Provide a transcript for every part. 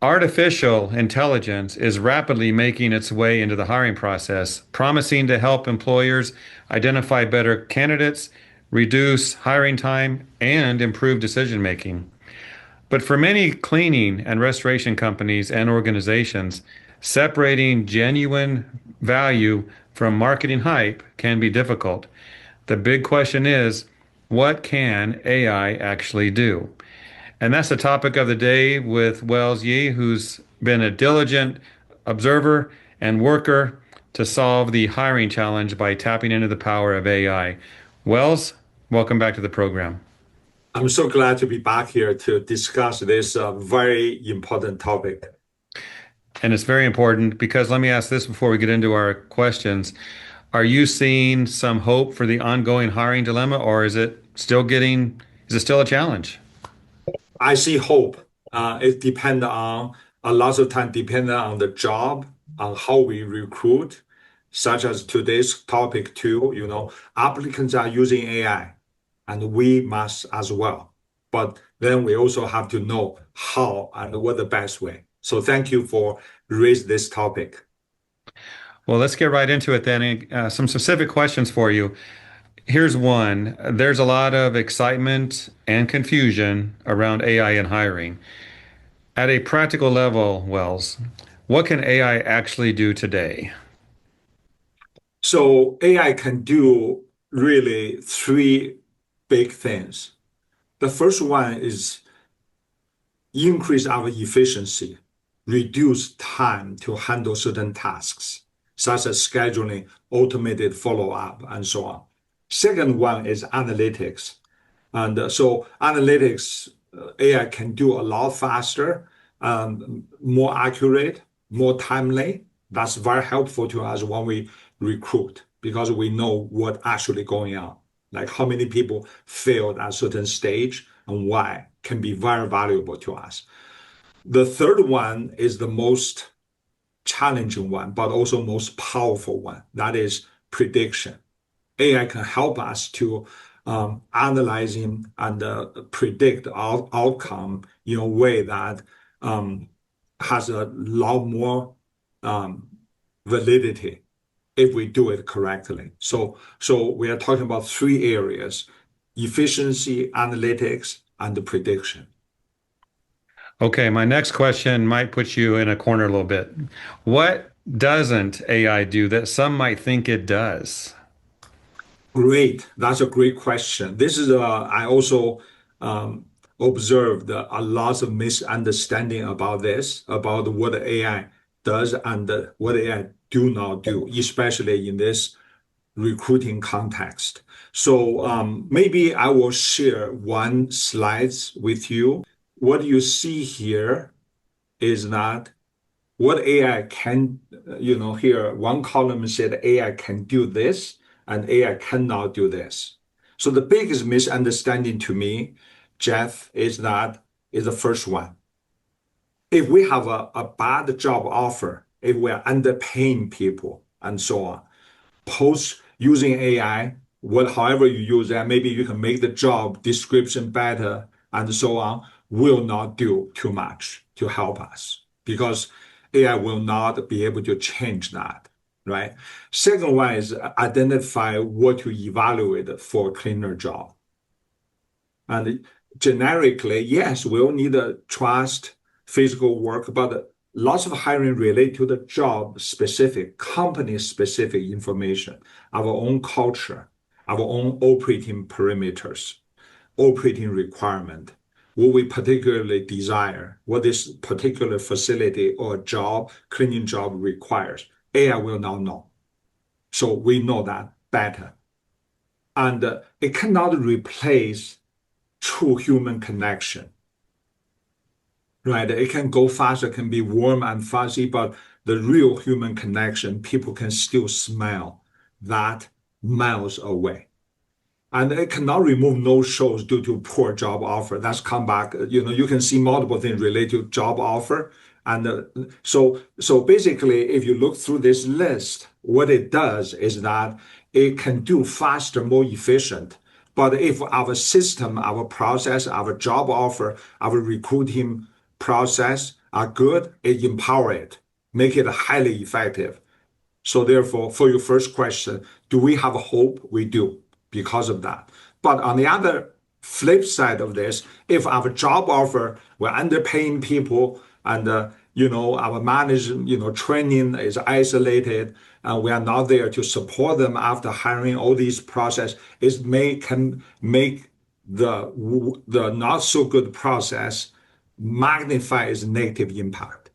Artificial intelligence is rapidly making its way into the hiring process, promising to help employers identify better candidates, reduce hiring time, and improve decision making. But for many cleaning and restoration companies and organizations, separating genuine value from marketing hype can be difficult. The big question is, what can AI actually do? And that's the topic of the day with Wells Yee, who's been a diligent observer and worker to solve the hiring challenge by tapping into the power of AI. Wells, welcome back to the program. I'm so glad to be back here to discuss this very important topic. And it's very important because let me ask this before we get into our questions. Are you seeing some hope for the ongoing hiring dilemma, or is it still a challenge? I see hope. It depends on a lot of time depending on the job, on how we recruit, such as today's topic too, applicants are using AI and we must as well. But then we also have to know how and what the best way. So thank you for raising this topic. Well, let's get right into it then. Some specific questions for you. Here's one. There's a lot of excitement and confusion around AI and hiring. At a practical level, Wells, what can AI actually do today? So AI can do really three big things. The first one is increase our efficiency, reduce time to handle certain tasks, such as scheduling, automated follow-up, and so on. Second one is analytics. And so analytics, AI can do a lot faster, more accurate, more timely. That's very helpful to us when we recruit because we know what actually going on, like how many people failed at a certain stage and why can be very valuable to us. The third one is the most challenging one, but also most powerful one. That is prediction. AI can help us to analyzing and predict our outcome in a way that has a lot more validity if we do it correctly. So we are talking about three areas: efficiency, analytics, and the prediction. Okay, my next question might put you in a corner a little bit. What doesn't AI do that some might think it does? Great. That's a great question. This is I also observed a lot of misunderstanding about this, about what AI does and what AI do not do, especially in this recruiting context. So maybe I will share one slides with you. What you see here is that what AI can, here one column said AI can do this and AI cannot do this. So the biggest misunderstanding to me, Jeff, is the first one. If we have a bad job offer, if we are underpaying people and so on, post using AI, however you use that, maybe you can make the job description better and so on, will not do too much to help us because AI will not be able to change that, right? Second one is identify what to evaluate for a cleaner job. And generically, yes, we'll need a trust, physical work, but lots of hiring relate to the job specific, company specific information, our own culture, our own operating perimeters, operating requirement, what we particularly desire, what this particular facility or job, cleaning job requires. AI will not know. So we know that better. And it cannot replace true human connection. Right? It can go faster, can be warm and fuzzy, but the real human connection, people can still smell that miles away. And it cannot remove no-shows due to poor job offer. That's come back. You can see multiple things related to job offer. And so basically, if you look through this list, what it does is that it can do faster, more efficient. But if our system, our process, our job offer, our recruiting process, are good, it empower it, make it highly effective. So therefore, for your first question, do we have hope? We do because of that. But on the other flip side of this, if our job offer, we're underpaying people and our management, training is isolated, and we are not there to support them after hiring, all these process can make the not so good process magnify its negative impact.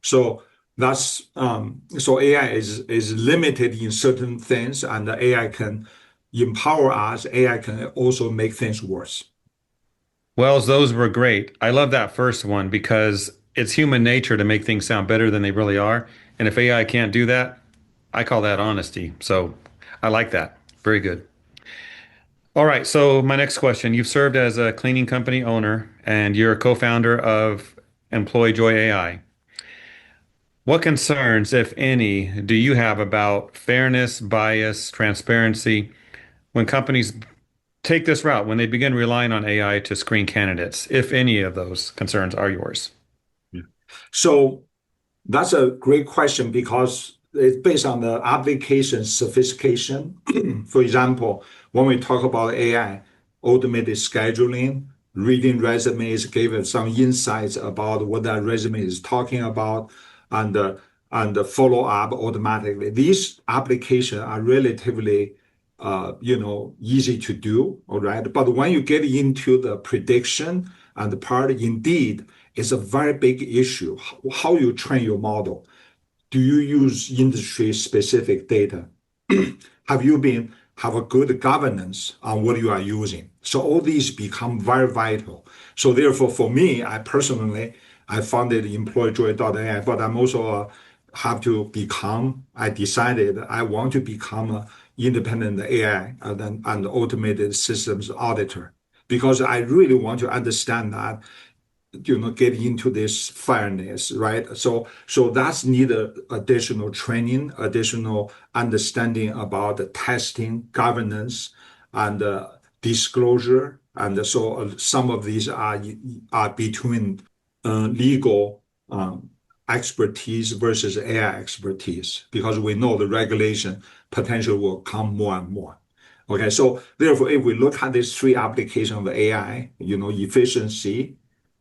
So so AI is limited in certain things, and the AI can empower us. AI can also make things worse. Wells, those were great. I love that first one because it's human nature to make things sound better than they really are. And if AI can't do that, I call that honesty. So I like that. Very good. All right. So my next question, you've served as a cleaning company owner and you're a co-founder of EmployJoy.ai. What concerns, if any, do you have about fairness, bias, transparency when companies take this route, when they begin relying on AI to screen candidates, if any of those concerns are yours? Yeah. So that's a great question because it's based on the application sophistication. For example, when we talk about AI, automated scheduling, reading resumes, giving some insights about what that resume is talking about, and follow up automatically. These applications are relatively easy to do, all right? But when you get into the prediction and the part, indeed, it's a very big issue. How you train your model. Do you use industry-specific data? Have a good governance on what you are using? So all these become very vital. So therefore, for me, I founded EmployJoy.ai, but I'm also I decided I want to become an independent AI and automated systems auditor because I really want to understand that, get into this fairness, right? So that's needed additional training, additional understanding about the testing, governance, and disclosure. And so some of these are between legal expertise versus AI expertise, because we know the regulation potential will come more and more. Okay, so therefore, if we look at these three applications of AI, efficiency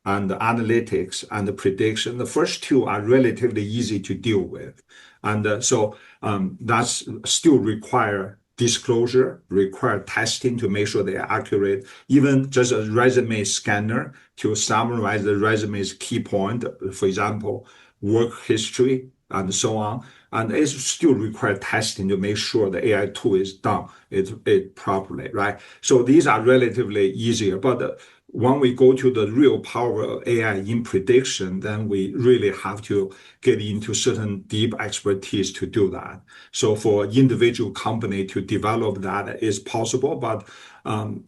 and analytics and the prediction, the first two are relatively easy to deal with. And that's still require disclosure, require testing to make sure they are accurate, even just a resume scanner to summarize the resume's key point, for example, work history, and so on. And it still requires testing to make sure the AI tool is done it properly, right? So these are relatively easier. But when we go to the real power of AI in prediction, then we really have to get into certain deep expertise to do that. So for individual company to develop that is possible, but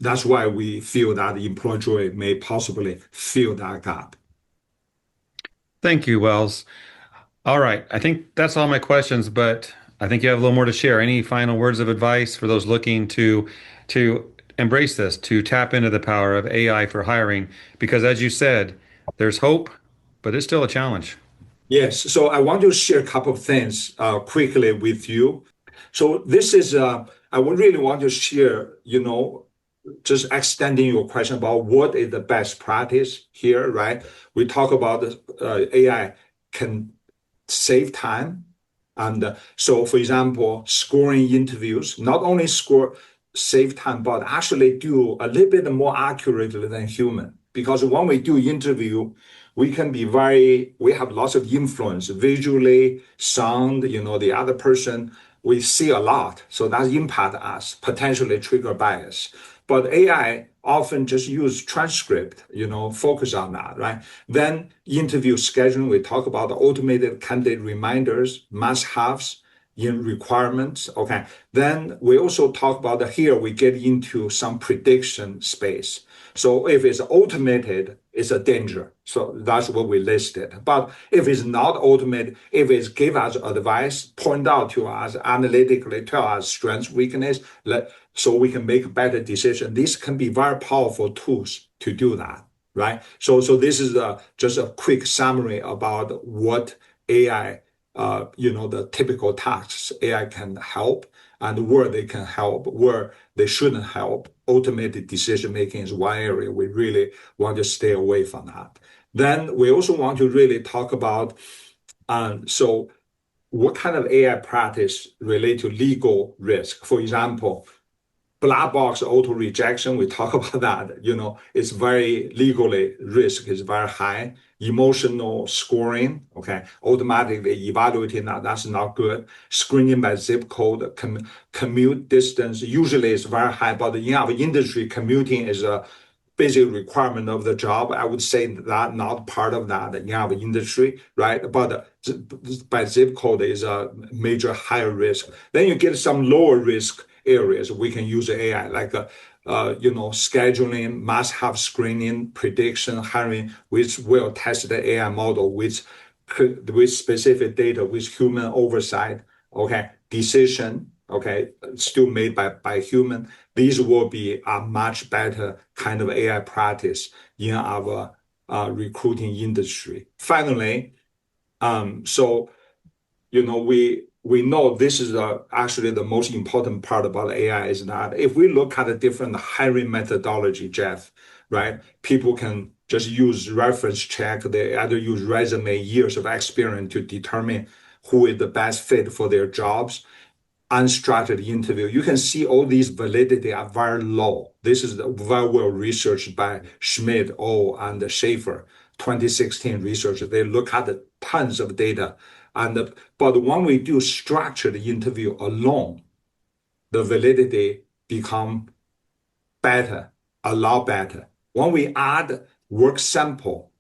that's why we feel that EmployJoy may possibly fill that gap. Thank you, Wells. All right. I think that's all my questions, but I think you have a little more to share. Any final words of advice for those looking to embrace this, to tap into the power of AI for hiring? Because as you said, there's hope, but it's still a challenge. Yes. So I want to share a couple of things quickly with you. So this is, I would really want to share, just extending your question about what is the best practice here, right? We talk about AI can save time. And so, for example, scoring interviews, not only save time, but actually do a little bit more accurately than human. Because when we do interview, we have lots of influence visually, sound, the other person, we see a lot. So that impact us, potentially trigger bias. But AI often just use transcript, focus on that, right? Then interview scheduling, we talk about the automated candidate reminders, must-haves, requirements. Okay. Then we also talk about here we get into some prediction space. So if it's automated, it's a danger. So that's what we listed. But if it's not automated, if it's give us advice, point out to us analytically, tell us strengths, weakness, so we can make a better decision. These can be very powerful tools to do that. right? So this is just a quick summary about what AI, the typical tasks AI can help and where they can help, where they shouldn't help. Automated decision making is one area we really want to stay away from that. Then we also want to really talk about, so what kind of AI practice relate to legal risk? For example, black box auto rejection, we talk about that. It's very legally risk is very high. Emotional scoring, okay, automatically evaluating that's not good. Screening by zip code, commute distance usually is very high, but in our industry, commuting is a basic requirement of the job. I would say that not part of that in our industry, right? But by zip code is a major higher risk. Then you get some lower risk areas. We can use AI like scheduling, must-have screening, prediction, hiring with well-tested AI model with specific data, with human oversight. Okay, decision. Okay, still made by human. These will be a much better kind of AI practice in our recruiting industry. Finally, so we know this is actually the most important part about AI is that if we look at a different hiring methodology, Jeff, right? People can just use reference check. They either use resume, years of experience to determine who is the best fit for their jobs. Unstructured interview, you can see all these validity are very low. This is very well researched by Schmidt, and Schaefer, 2016 research. They look at tons of data. But when we do structured interview alone, the validity become better, a lot better. When we add work sample,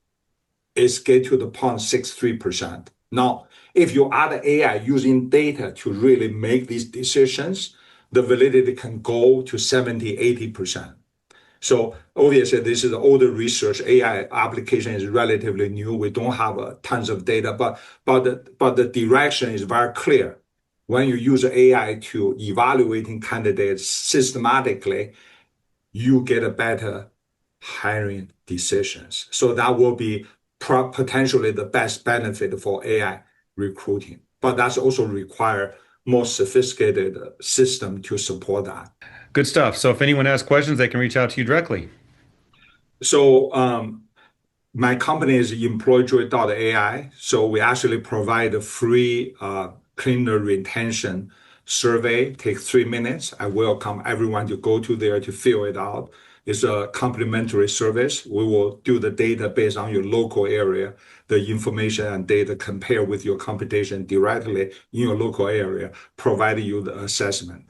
it's get to the 0.63%. Now, if you add AI using data to really make these decisions, the validity can go to 70, 80%. So obviously, this is older research. AI application is relatively new. We don't have tons of data, but the direction is very clear. When you use AI to evaluating candidates systematically, you get a better hiring decisions. So that will be potentially the best benefit for AI recruiting. But that's also require more sophisticated system to support that. Good stuff. So if anyone has questions, they can reach out to you directly. So my company is EmployJoy.ai. So we actually provide a free cleaner retention survey. Take 3 minutes. I welcome everyone to go to there to fill it out. It's a complimentary service. We will do the data based on your local area, the information and data compare with your competition directly in your local area, provide you the assessment.